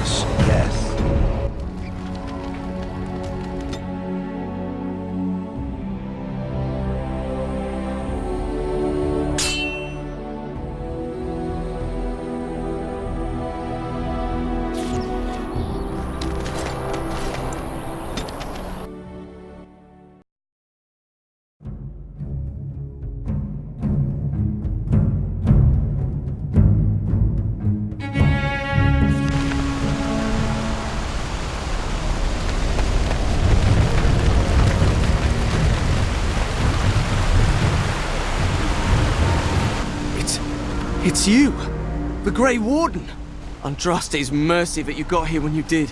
us. Yes. It's you! The Grey Warden! Andraste's mercy that you got here when you did.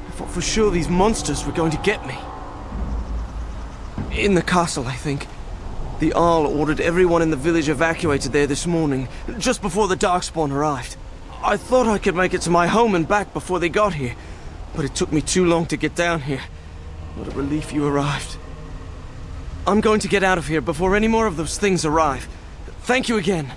I thought for sure these monsters were going to get me. In the castle, I think. The Arl ordered everyone in the village evacuated there this morning, just before the Darkspawn arrived. I thought I could make it to my home and back before they got here, but it took me too long to get down here. What a relief you arrived. I'm going to get out of here before any more of those things arrive. Thank you again.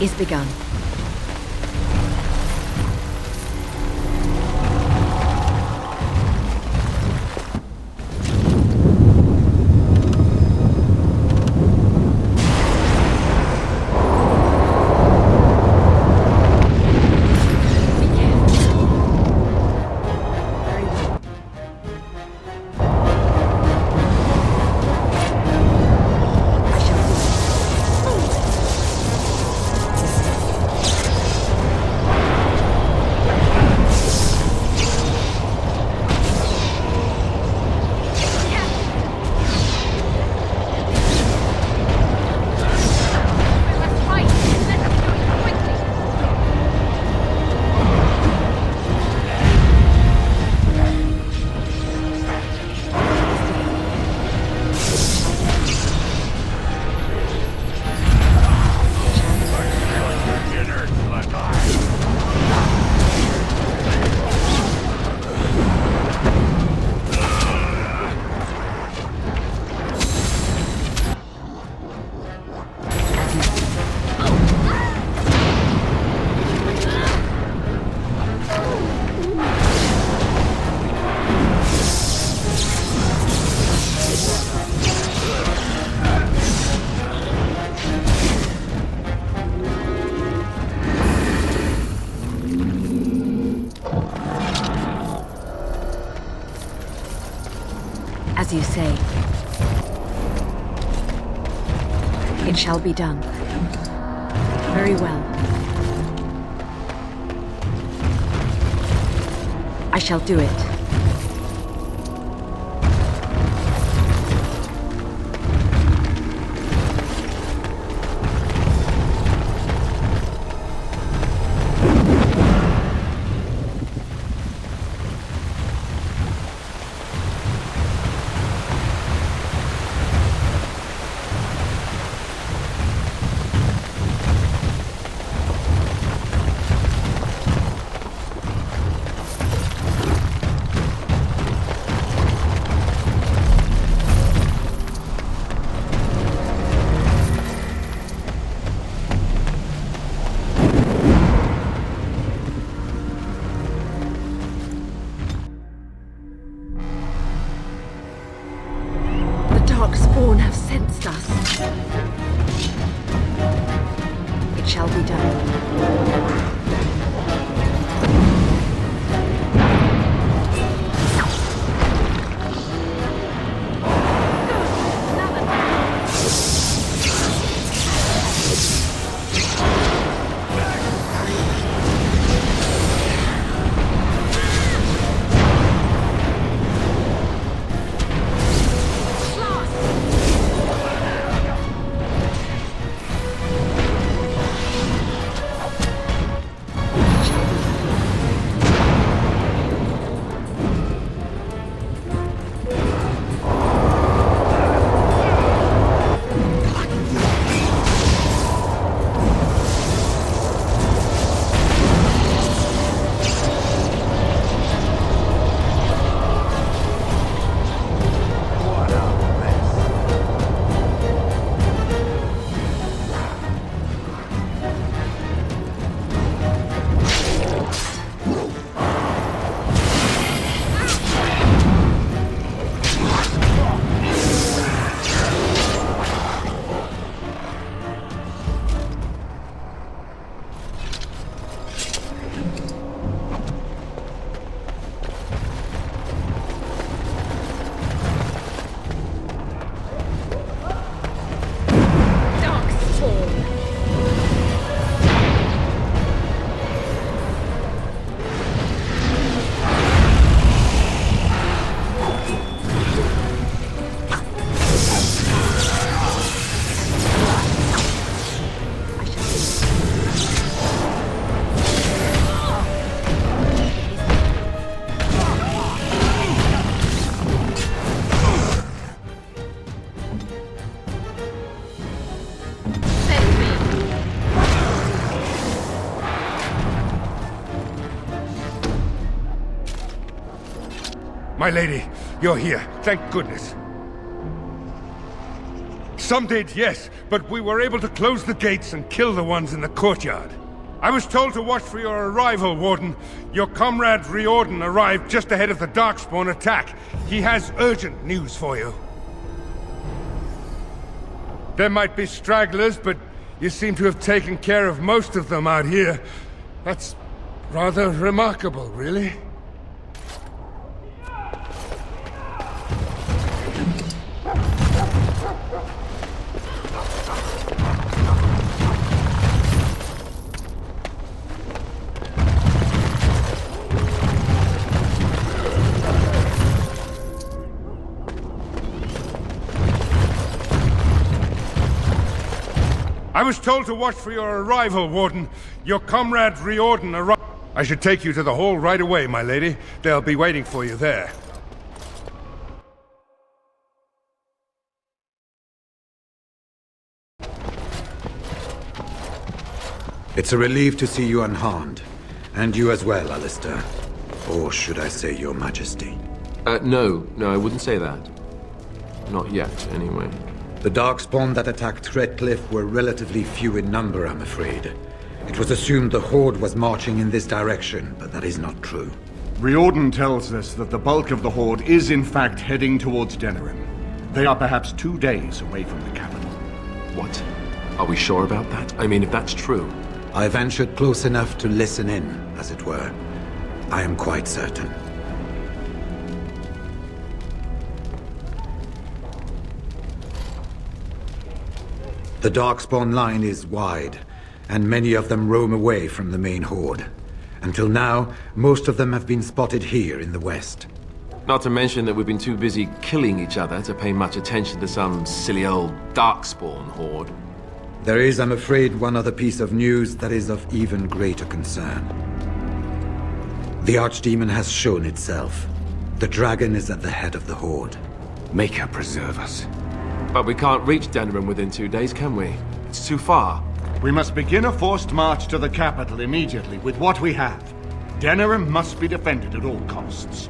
Is begun. As you say, it shall be done. Very well. I shall do it. against us. It shall be done. My lady, you're here. Thank goodness. Some did, yes, but we were able to close the gates and kill the ones in the courtyard. I was told to watch for your arrival, Warden. Your comrade Riordan arrived just ahead of the Darkspawn attack. He has urgent news for you. There might be stragglers, but you seem to have taken care of most of them out here. That's rather remarkable, really. I was told to watch for your arrival, Warden. Your comrade Riordan arrived. I should take you to the hall right away, my lady. They'll be waiting for you there. It's a relief to see you unharmed. And you as well, Alistair. Or should I say your majesty? No, I wouldn't say that. Not yet, anyway. The Darkspawn that attacked Redcliffe were relatively few in number, I'm afraid. It was assumed the Horde was marching in this direction, but that is not true. Riordan tells us that the bulk of the Horde is in fact heading towards Denerim. They are perhaps 2 days away from the capital. What? Are we sure about that? I mean, if that's true... I ventured close enough to listen in, as it were. I am quite certain. The Darkspawn line is wide, and many of them roam away from the main Horde. Until now, most of them have been spotted here in the west. Not to mention that we've been too busy killing each other to pay much attention to some silly old Darkspawn Horde. There is, I'm afraid, one other piece of news that is of even greater concern. The Archdemon has shown itself. The dragon is at the head of the Horde. Make her preserve us. But we can't reach Denerim within 2 days, can we? It's too far. We must begin a forced march to the capital immediately with what we have. Denerim must be defended at all costs.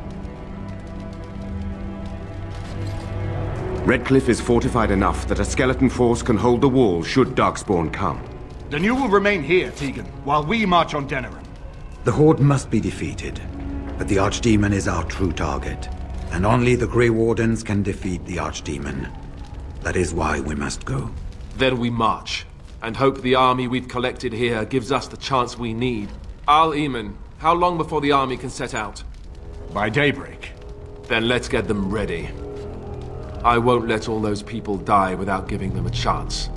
Redcliffe is fortified enough that a skeleton force can hold the wall should Darkspawn come. Then you will remain here, Tegan, while we march on Denerim. The Horde must be defeated, but the Archdemon is our true target, and only the Grey Wardens can defeat the Archdemon. That is why we must go. Then we march, and hope the army we've collected here gives us the chance we need. Al-Eman, how long before the army can set out? By daybreak. Then let's get them ready. I won't let all those people die without giving them a chance.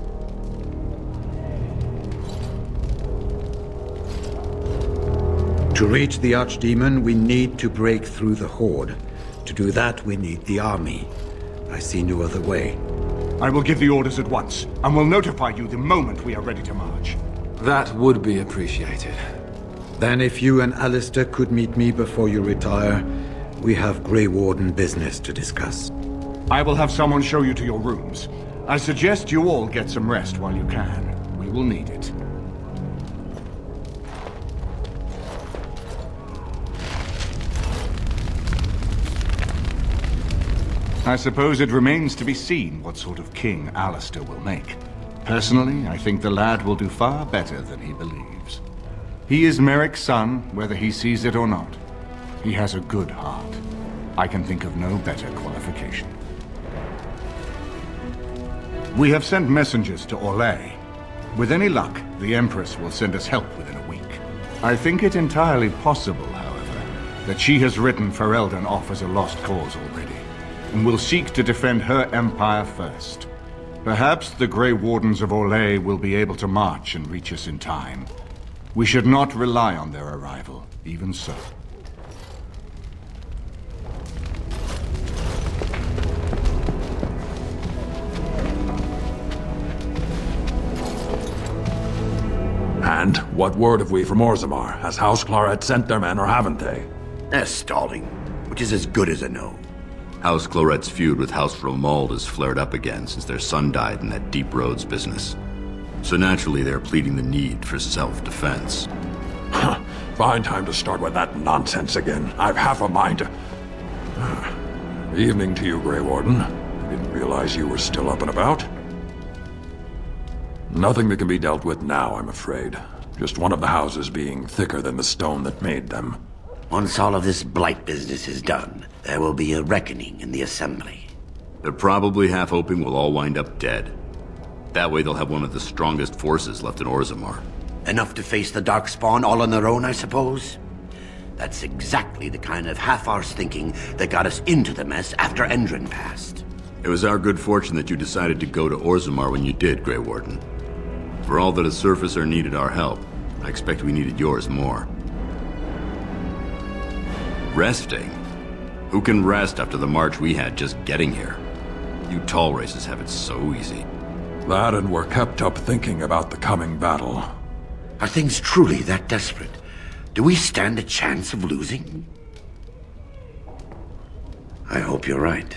To reach the Archdemon, we need to break through the Horde. To do that, we need the army. I see no other way. I will give the orders at once, and will notify you the moment we are ready to march. That would be appreciated. Then if you and Alistair could meet me before you retire, we have Grey Warden business to discuss. I will have someone show you to your rooms. I suggest you all get some rest while you can. We will need it. I suppose it remains to be seen what sort of king Alistair will make. Personally, I think the lad will do far better than he believes. He is Merrick's son, whether he sees it or not. He has a good heart. I can think of no better qualification. We have sent messengers to Orlais. With any luck, the Empress will send us help within a week. I think it entirely possible, however, that she has written Ferelden off as a lost cause already, and will seek to defend her empire first. Perhaps the Grey Wardens of Orlais will be able to march and reach us in time. We should not rely on their arrival, even so. And what word have we from Orzammar? Has House Claret sent their men or haven't they? They're stalling, which is as good as a no. House Claret's feud with House Romald has flared up again since their son died in that Deep Roads business. So naturally they're pleading the need for self-defense. Fine time to start with that nonsense again. I've half a mind to... Evening to you, Grey Warden. I didn't realize you were still up and about. Nothing that can be dealt with now, I'm afraid. Just one of the houses being thicker than the stone that made them. Once all of this blight business is done, there will be a reckoning in the Assembly. They're probably half hoping we'll all wind up dead. That way they'll have one of the strongest forces left in Orzammar. Enough to face the Darkspawn all on their own, I suppose? That's exactly the kind of half-arsed thinking that got us into the mess after Endrin passed. It was our good fortune that you decided to go to Orzammar when you did, Grey Warden. For all that a surfacer needed our help, I expect we needed yours more. Resting? Who can rest after the march we had just getting here? You tall races have it so easy. That and we're kept up thinking about the coming battle. Are things truly that desperate? Do we stand a chance of losing? I hope you're right.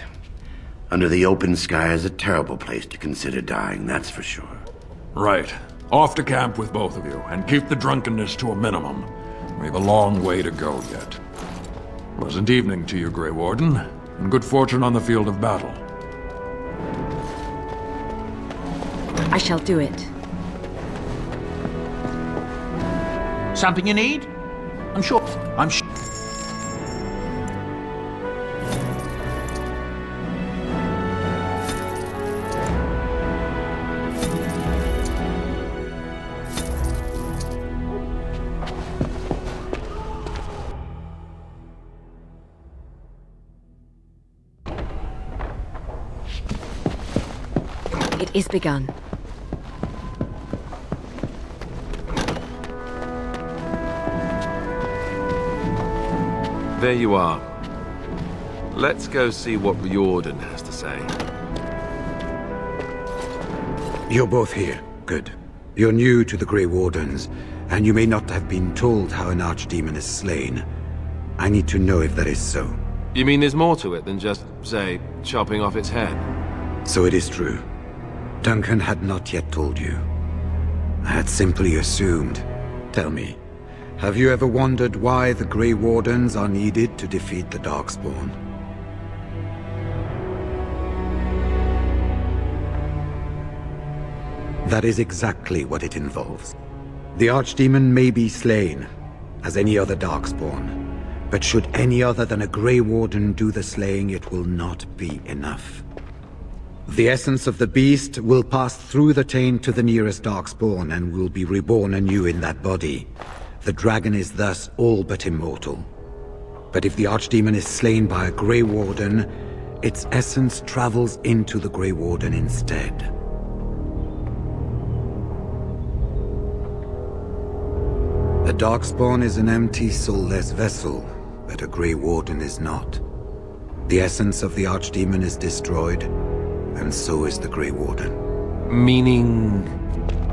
Under the open sky is a terrible place to consider dying, that's for sure. Right. Off to camp with both of you, and keep the drunkenness to a minimum. We have a long way to go yet. Pleasant evening to you, Grey Warden, and good fortune on the field of battle. I shall do it. Something you need? I'm sure. It is begun. There you are. Let's go see what Riordan has to say. You're both here. Good. You're new to the Grey Wardens, and you may not have been told how an archdemon is slain. I need to know if that is so. You mean there's more to it than just, say, chopping off its head? So it is true. Duncan had not yet told you. I had simply assumed. Tell me, have you ever wondered why the Grey Wardens are needed to defeat the Darkspawn? That is exactly what it involves. The Archdemon may be slain, as any other Darkspawn, but should any other than a Grey Warden do the slaying, it will not be enough. The essence of the beast will pass through the taint to the nearest darkspawn and will be reborn anew in that body. The dragon is thus all but immortal. But if the archdemon is slain by a Grey Warden, its essence travels into the Grey Warden instead. A darkspawn is an empty, soulless vessel, but a Grey Warden is not. The essence of the archdemon is destroyed, and so is the Grey Warden. Meaning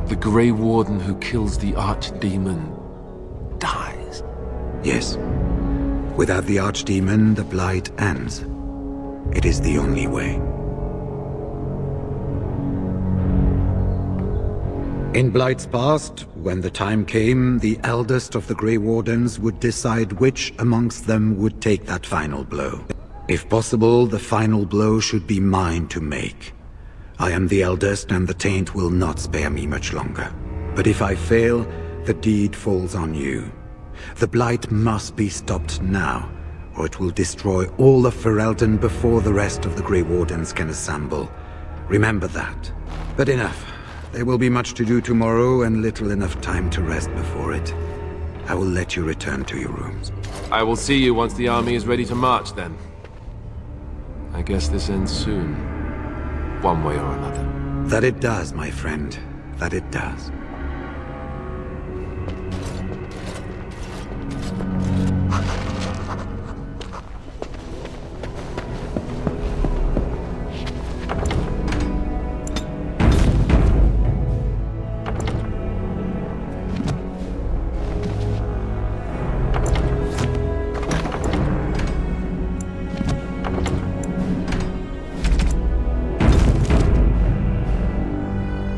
the Grey Warden who kills the archdemon dies? Yes. Without the archdemon, the blight ends. It is the only way. In Blight's past, when the time came, the eldest of the Grey Wardens would decide which amongst them would take that final blow. If possible, the final blow should be mine to make. I am the eldest, and the taint will not spare me much longer. But if I fail, the deed falls on you. The blight must be stopped now, or it will destroy all of Ferelden before the rest of the Grey Wardens can assemble. Remember that. But enough. There will be much to do tomorrow, and little enough time to rest before it. I will let you return to your rooms. I will see you once the army is ready to march, then. I guess this ends soon. One way or another. That it does, my friend. That it does.